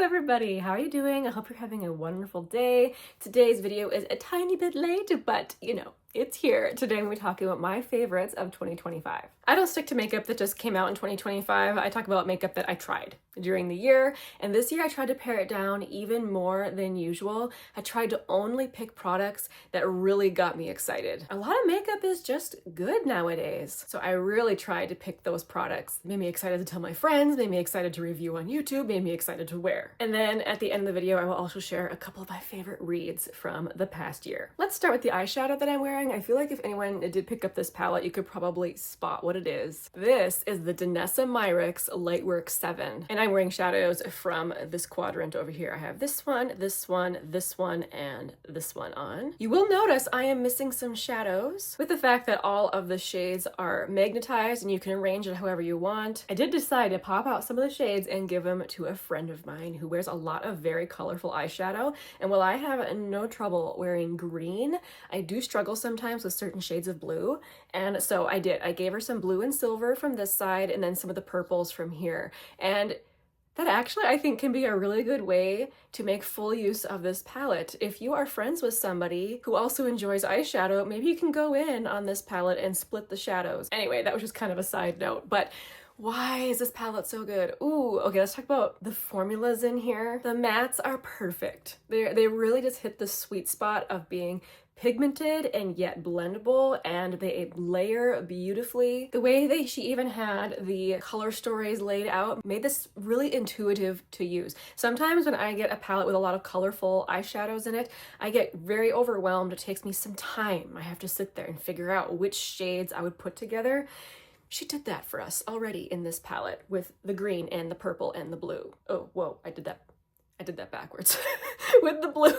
everybody, how are you doing? I hope you're having a wonderful day. Today's video is a tiny bit late, but you know, it's here. Today we're talking about my favorites of 2025. I don't stick to makeup that just came out in 2025. I talk about makeup that I tried during the year, and this year I tried to pare it down even more than usual. I tried to only pick products that really got me excited. A lot of makeup is just good nowadays, so I really tried to pick those products. Made me excited to tell my friends, made me excited to review on YouTube, made me excited to wear. And then at the end of the video, I will also share a couple of my favorite reads from the past year. Let's start with the eyeshadow that I'm wearing. I feel like if anyone did pick up this palette, you could probably spot what it is. This is the Danessa Myricks Lightworks 7, and I'm wearing shadows from this quadrant over here. I have this one, this one, this one, and this one on. You will notice I am missing some shadows. With the fact that all of the shades are magnetized and you can arrange it however you want, I did decide to pop out some of the shades and give them to a friend of mine who wears a lot of very colorful eyeshadow. And while I have no trouble wearing green, I do struggle sometimes with certain shades of blue. And so I did. I gave her some blue and silver from this side and then some of the purples from here. And that actually, I think, can be a really good way to make full use of this palette. If you are friends with somebody who also enjoys eyeshadow, maybe you can go in on this palette and split the shadows. Anyway, that was just kind of a side note, but why is this palette so good? Ooh, okay, let's talk about the formulas in here. The mattes are perfect. They really just hit the sweet spot of being pigmented and yet blendable, and they layer beautifully. The way she even had the color stories laid out made this really intuitive to use. Sometimes when I get a palette with a lot of colorful eyeshadows in it, I get very overwhelmed. It takes me some time. I have to sit there and figure out which shades I would put together. She did that for us already in this palette with the green and the purple and the blue. Oh, whoa, I did that backwards. With the blue and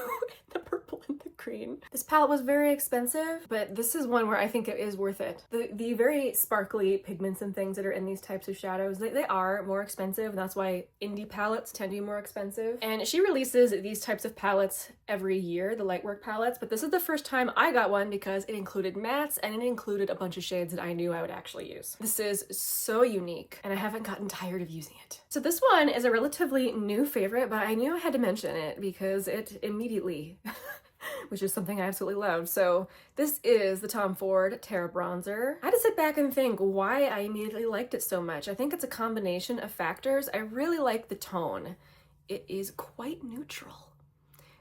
the purple and the green. This palette was very expensive, but this is one where I think it is worth it. The very sparkly pigments and things that are in these types of shadows, they are more expensive, and that's why indie palettes tend to be more expensive. And she releases these types of palettes every year, the Lightwork palettes, but this is the first time I got one because it included mattes and it included a bunch of shades that I knew I would actually use. This is so unique, and I haven't gotten tired of using it. So this one is a relatively new favorite, but I knew I had to mention it because it immediately, which is something I absolutely love. So this is the Tom Ford Terra bronzer. I had to sit back and think why I immediately liked it so much. I think it's a combination of factors. I really like the tone. It is quite neutral,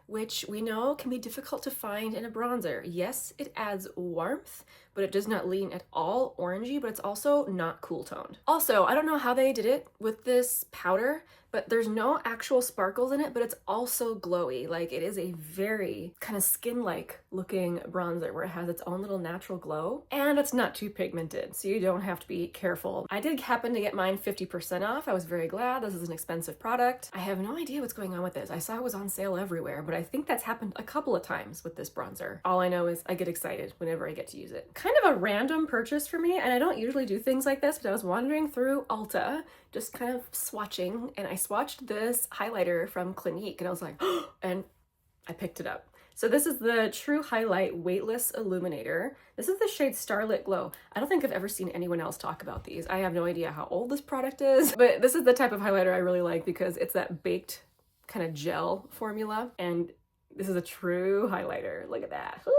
which we know can be difficult to find in a bronzer. Yes, it adds warmth, but it does not lean at all orangey, but it's also not cool toned. Also, I don't know how they did it with this powder, but there's no actual sparkles in it, but it's also glowy. Like, it is a very kind of skin-like looking bronzer where it has its own little natural glow, and it's not too pigmented, so you don't have to be careful. I did happen to get mine 50% off. I was very glad. This is an expensive product. I have no idea what's going on with this. I saw it was on sale everywhere, but I think that's happened a couple of times with this bronzer. All I know is I get excited whenever I get to use it. Kind of a random purchase for me, and I don't usually do things like this, but I was wandering through Ulta, just kind of swatching, and I swatched this highlighter from Clinique, and I was like, oh, and I picked it up. So this is the True Highlight Weightless Illuminator. This is the shade Starlit Glow. I don't think I've ever seen anyone else talk about these. I have no idea how old this product is, but this is the type of highlighter I really like because it's that baked kind of gel formula, and this is a true highlighter. Look at that. Ooh.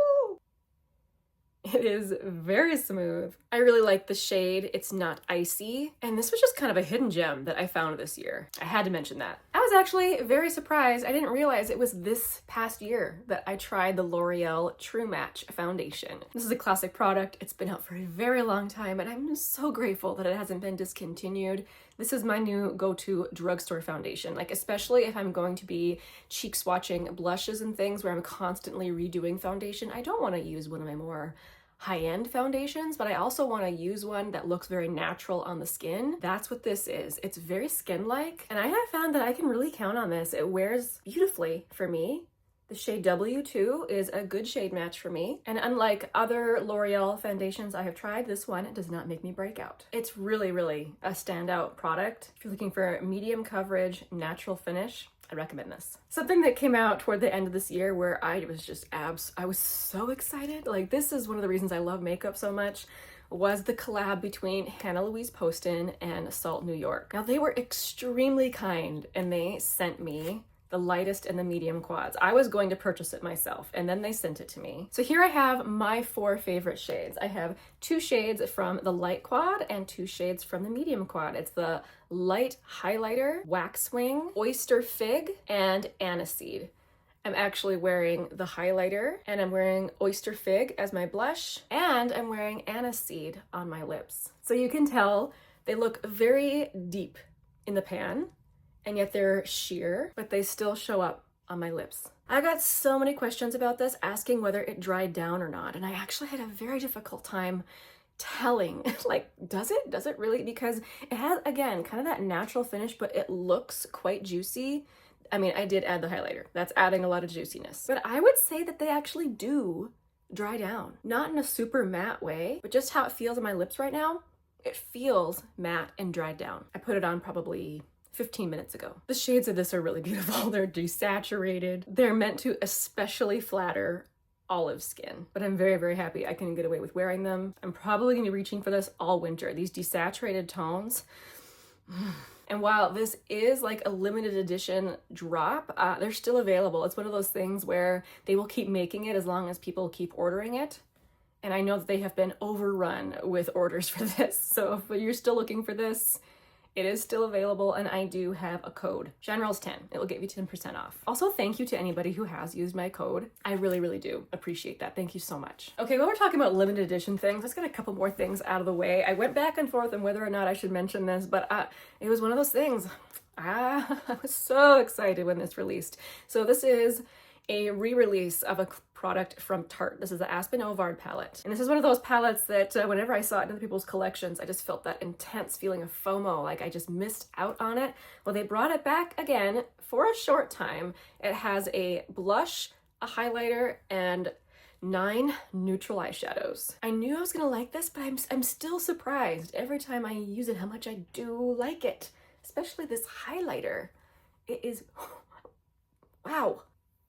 It is very smooth. I really like the shade. It's not icy. And this was just kind of a hidden gem that I found this year. I had to mention that. I was actually very surprised. I didn't realize it was this past year that I tried the L'Oreal True Match foundation. This is a classic product. It's been out for a very long time, and I'm just so grateful that it hasn't been discontinued. This is my new go-to drugstore foundation, like especially if I'm going to be cheek swatching blushes and things where I'm constantly redoing foundation. I don't want to use one of my more high-end foundations, but I also want to use one that looks very natural on the skin. That's what this is. It's very skin-like, and I have found that I can really count on this. It wears beautifully for me. The shade W2 is a good shade match for me, and unlike other L'Oreal foundations I have tried, this one does not make me break out. It's really, really a standout product. If you're looking for medium coverage, natural finish, I recommend this. Something that came out toward the end of this year where I was just I was so excited. Like, this is one of the reasons I love makeup so much, was the collab between Hannah Louise Poston and Salt New York. Now they were extremely kind and they sent me the lightest and the medium quads. I was going to purchase it myself and then they sent it to me. So here I have my 4 favorite shades. I have 2 shades from the light quad and 2 shades from the medium quad. It's the light highlighter, Waxwing, Oyster Fig, and Aniseed. I'm actually wearing the highlighter and I'm wearing Oyster Fig as my blush and I'm wearing Aniseed on my lips. So you can tell they look very deep in the pan and yet they're sheer, but they still show up on my lips. I got so many questions about this asking whether it dried down or not. And I actually had a very difficult time telling, like, does it really? Because it has, again, kind of that natural finish, but it looks quite juicy. I mean, I did add the highlighter. That's adding a lot of juiciness. But I would say that they actually do dry down. Not in a super matte way, but just how it feels on my lips right now, it feels matte and dried down. I put it on probably 15 minutes ago. The shades of this are really beautiful. They're desaturated. They're meant to especially flatter olive skin, but I'm very, very happy I can get away with wearing them. I'm probably gonna be reaching for this all winter. These desaturated tones. And while this is like a limited edition drop, they're still available. It's one of those things where they will keep making it as long as people keep ordering it. And I know that they have been overrun with orders for this. So if you're still looking for this, it is still available and I do have a code. Generals 10. It will get you 10% off. Also, thank you to anybody who has used my code. I really, really do appreciate that. Thank you so much. Okay, while we're talking about limited edition things, let's get a couple more things out of the way. I went back and forth on whether or not I should mention this, but it was one of those things. I was so excited when this released. So this is a re-release of a product from Tarte. This is the Aspyn Ovard palette. And this is one of those palettes that whenever I saw it in other people's collections, I just felt that intense feeling of FOMO, like I just missed out on it. Well, they brought it back again for a short time. It has a blush, a highlighter, and 9 neutral eyeshadows. I knew I was gonna like this, but I'm still surprised every time I use it how much I do like it, especially this highlighter. It is, wow.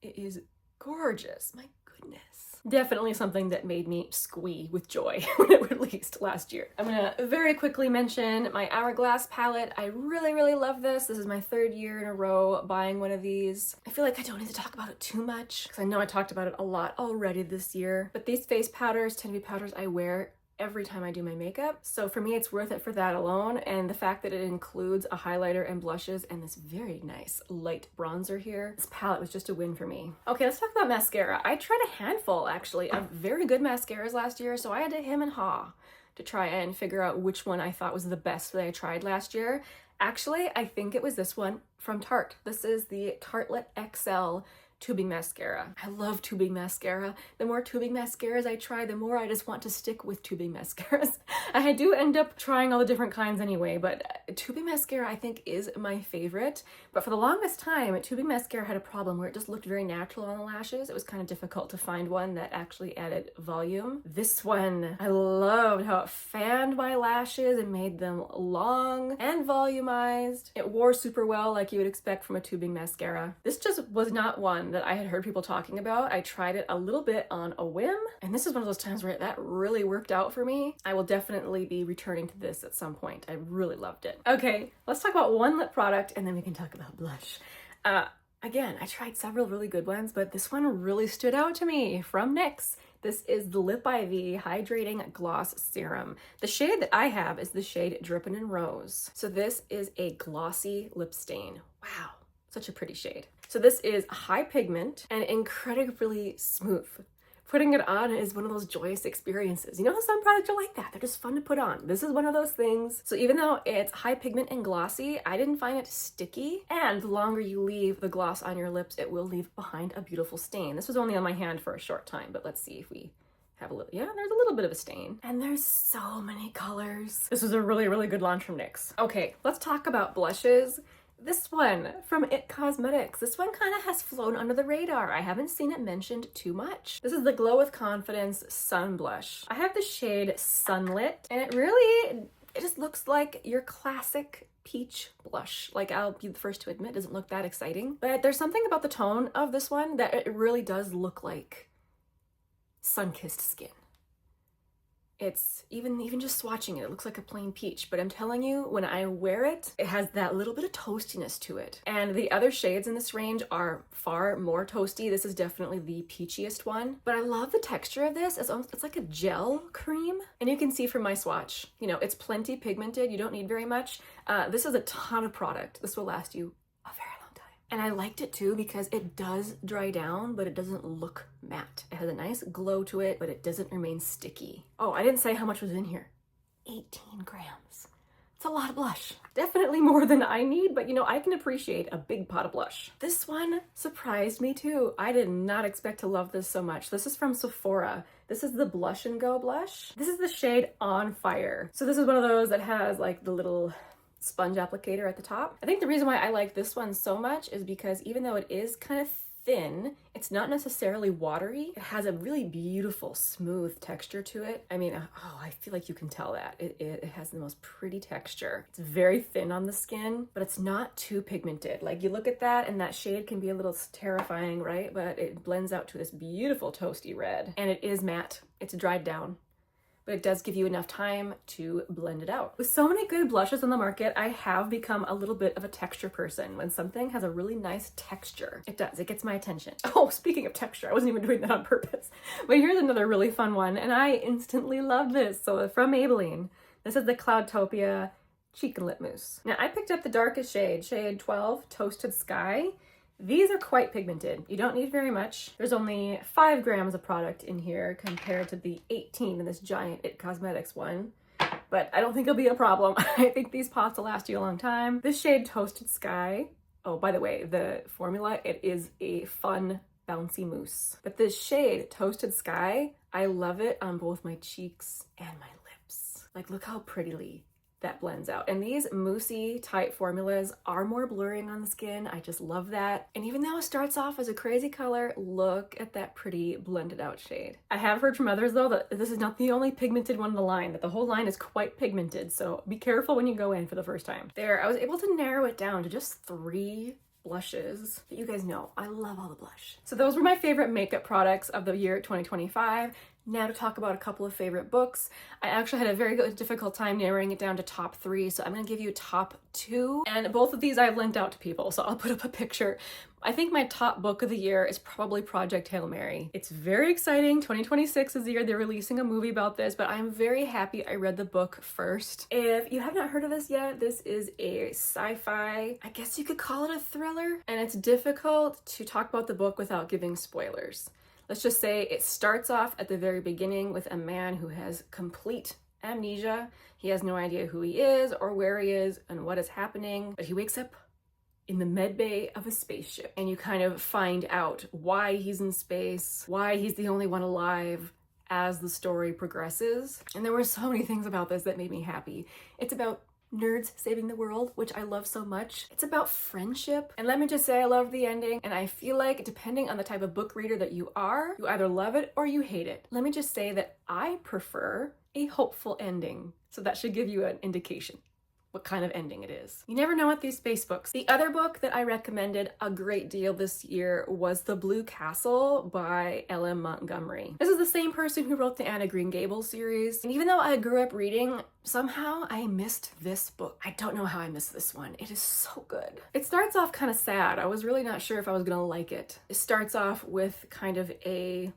It is gorgeous. My goodness. Definitely something that made me squee with joy when it released last year. I'm gonna very quickly mention my Hourglass palette. I really, really love this. This is my 3rd year in a row buying one of these. I feel like I don't need to talk about it too much because I know I talked about it a lot already this year. But these face powders tend to be powders I wear every time I do my makeup. So for me, it's worth it for that alone. And the fact that it includes a highlighter and blushes and this very nice light bronzer here, this palette was just a win for me. Okay, let's talk about mascara. I tried a handful actually of very good mascaras last year. So I had to hem and haw to try and figure out which one I thought was the best that I tried last year. Actually, I think it was this one from Tarte. This is the Tartelette XL tubing mascara. I love tubing mascara. The more tubing mascaras I try, the more I just want to stick with tubing mascaras. I do end up trying all the different kinds anyway, but tubing mascara I think is my favorite. But for the longest time, tubing mascara had a problem where it just looked very natural on the lashes. It was kind of difficult to find one that actually added volume. This one, I loved how it fanned my lashes and made them long and volumized. It wore super well like you would expect from a tubing mascara. This just was not one that I had heard people talking about. I tried it a little bit on a whim, and this is one of those times where that really worked out for me. I will definitely be returning to this at some point. I really loved it. Okay, let's talk about one lip product and then we can talk about blush. Again, I tried several really good ones, but this one really stood out to me from NYX. This is the Lip IV Hydrating Gloss Serum. The shade that I have is the shade Drippin' in Rose. So this is a glossy lip stain. Wow, such a pretty shade. So this is high pigment and incredibly smooth. Putting it on is one of those joyous experiences. You know how some products are like that? They're just fun to put on. This is one of those things. So even though it's high pigment and glossy, I didn't find it sticky. And the longer you leave the gloss on your lips, it will leave behind a beautiful stain. This was only on my hand for a short time, but let's see if we have a little, yeah, there's a little bit of a stain. And there's so many colors. This was a really, really good launch from NYX. Okay, let's talk about blushes. This one from IT Cosmetics. This one kind of has flown under the radar. I haven't seen it mentioned too much. This is the Glow with Confidence Sun Blush. I have the shade Sunlit, and it just looks like your classic peach blush. Like, I'll be the first to admit, it doesn't look that exciting, but there's something about the tone of this one that it really does look like sun-kissed skin. It's even just swatching it, it looks like a plain peach, but I'm telling you, when I wear it, it has that little bit of toastiness to it. And the other shades in this range are far more toasty. This is definitely the peachiest one, but I love the texture of this. It's like a gel cream, and you can see from my swatch, you know, it's plenty pigmented. You don't need very much. This is a ton of product. This will last you a very long time. And I liked it too because it does dry down, but it doesn't look matte. It has a nice glow to it, but it doesn't remain sticky. Oh, I didn't say how much was in here. 18 grams. It's a lot of blush. Definitely more than I need, but you know, I can appreciate a big pot of blush. This one surprised me too. I did not expect to love this so much. This is from Sephora. This is the Blush and Go blush. This is the shade On Fire. So this is one of those that has like the little sponge applicator at the top. I think the reason why I like this one so much is because even though it is kind of thin, it's not necessarily watery. It has a really beautiful, smooth texture to it. I mean, oh, I feel like you can tell that. It has the most pretty texture. It's very thin on the skin, but it's not too pigmented. Like you look at that and that shade can be a little terrifying, right? But it blends out to this beautiful toasty red. And it is matte. It's dried down, but it does give you enough time to blend it out. With so many good blushes on the market, I have become a little bit of a texture person. When something has a really nice texture, it does, it gets my attention. Oh, speaking of texture, I wasn't even doing that on purpose. But here's another really fun one, and I instantly love this. So from Maybelline, this is the Cloudtopia Cheek and Lip Mousse. Now I picked up the darkest shade, shade 12, Toasted Sky. These are quite pigmented. You don't need very much. There's only 5 grams of product in here compared to the 18 in this giant IT Cosmetics one. But I don't think it'll be a problem. I think these pots will last you a long time. This shade Toasted Sky. Oh, by the way, the formula, it is a fun, bouncy mousse. But this shade Toasted Sky, I love it on both my cheeks and my lips. Like, look how prettily that blends out. And these moussey type formulas are more blurring on the skin. I just love that. And even though it starts off as a crazy color, look at that pretty blended out shade. I have heard from others though that this is not the only pigmented one in the line, that the whole line is quite pigmented. So be careful when you go in for the first time. There, I was able to narrow it down to just 3 blushes. But you guys know, I love all the blush. So those were my favorite makeup products of the year 2025. Now to talk about a couple of favorite books. I actually had a very difficult time narrowing it down to top 3, so I'm gonna give you top 2. And both of these I've linked out to people, so I'll put up a picture. I think my top book of the year is probably Project Hail Mary. It's very exciting. 2026 is the year they're releasing a movie about this, but I'm very happy I read the book first. If you have not heard of this yet, this is a sci-fi, I guess you could call it a thriller, and it's difficult to talk about the book without giving spoilers. Let's just say it starts off at the very beginning with a man who has complete amnesia. He has no idea who he is or where he is and what is happening, but he wakes up in the med bay of a spaceship, and you kind of find out why he's in space, why he's the only one alive as the story progresses. And there were so many things about this that made me happy. It's about nerds saving the world, which I love so much. It's about friendship. And let me just say, I love the ending. And I feel like depending on the type of book reader that you are, you either love it or you hate it. Let me just say that I prefer a hopeful ending. So that should give you an indication what kind of ending it is. You never know with these space books. The other book that I recommended a great deal this year was The Blue Castle by L.M. Montgomery. This is the same person who wrote the Anne of Green Gables series. And even though I grew up reading, somehow I missed this book. I don't know how I missed this one. It is so good. It starts off kind of sad. I was really not sure if I was gonna like it. It starts off with kind of a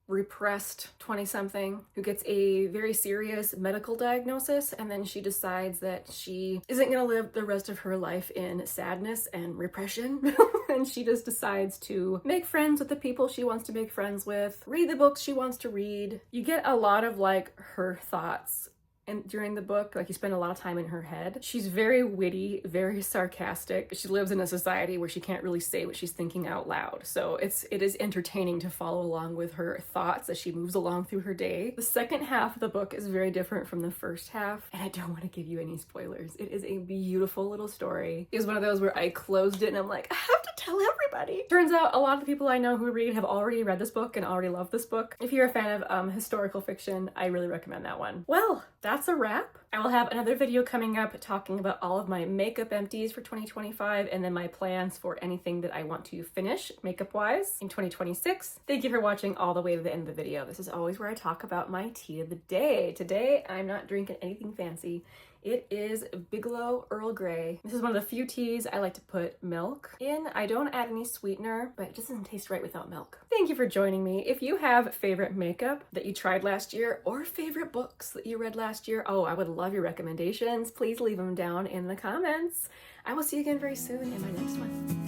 repressed 20-something who gets a very serious medical diagnosis, and then she decides that she isn't gonna live the rest of her life in sadness and repression. And she just decides to make friends with the people she wants to make friends with, read the books she wants to read. You get a lot of like her thoughts and during the book, like you spend a lot of time in her head. She's very witty, very sarcastic. She lives in a society where she can't really say what she's thinking out loud. So it is entertaining to follow along with her thoughts as she moves along through her day. The second half of the book is very different from the first half, and I don't want to give you any spoilers. It is a beautiful little story. It was one of those where I closed it and I'm like, I have to tell everybody. Turns out a lot of the people I know who read have already read this book and already love this book. If you're a fan of historical fiction, I really recommend that one. Well, that's that's a wrap. I will have another video coming up talking about all of my makeup empties for 2025 and then my plans for anything that I want to finish makeup-wise in 2026. Thank you for watching all the way to the end of the video. This is always where I talk about my tea of the day. Today, I'm not drinking anything fancy. It is Bigelow Earl Grey. This is one of the few teas I like to put milk in. I don't add any sweetener, but it just doesn't taste right without milk. Thank you for joining me. If you have favorite makeup that you tried last year or favorite books that you read last year, oh, I would love your recommendations. Please leave them down in the comments. I will see you again very soon in my next one.